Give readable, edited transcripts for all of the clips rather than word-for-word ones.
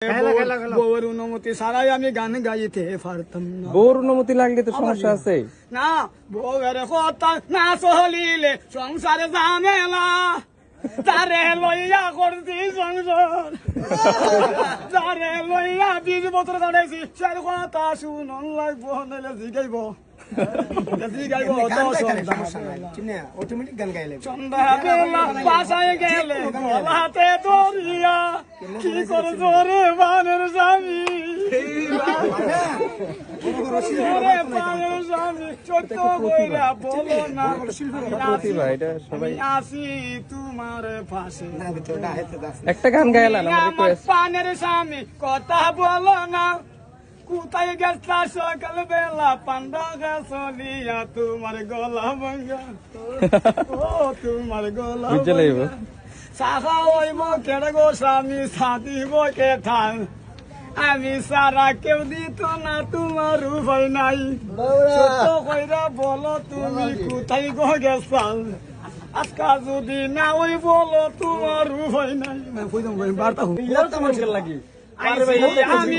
বউর অনুমতি ছাড়াই আমি গান গাইতে পারতাম না। বউর অনুমতি লাগলে তো সমস্যা আছে না, বউয়ের কথা না চলিলে সংসারে ঝামেলা, তারে লইয়া করছি সংসার, তারে লইয়া 20 বছর কাটাইছি, সে কথা শুনন লাগবো নাইলে জিগাইব সন্ধ্যাবেলা বাসায় গেলে হাতে ধরিয়া কি করে জোরে বানের স্বামী, আসি তোমার পাশে, একটা গান গাইলাম পানের স্বামী কথা বলো না, কোথায় গেছলা সকাল বেলা পান্ডা গাছলিয়া, তোমার গলা ভাঙ্গা, ও তোমার গলা সাহা হইব কেড়ে গো স্বামী, সাদিব কে ঠান, আমি সারা কেউ দিত না, তোমার উপায় নাই, সত্য কইরা বলো তুমি কোথায় গো গেছাল, আজকা যদি না ওই বলো তোমার উপায় নাই। লাগি আমি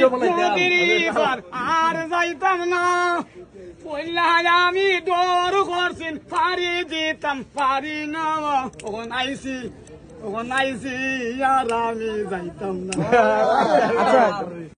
আর যাইতাম না, আমি ডর করছেন পারি দিতাম পারি না, ওখান আইসি আর আমি যাইতাম না।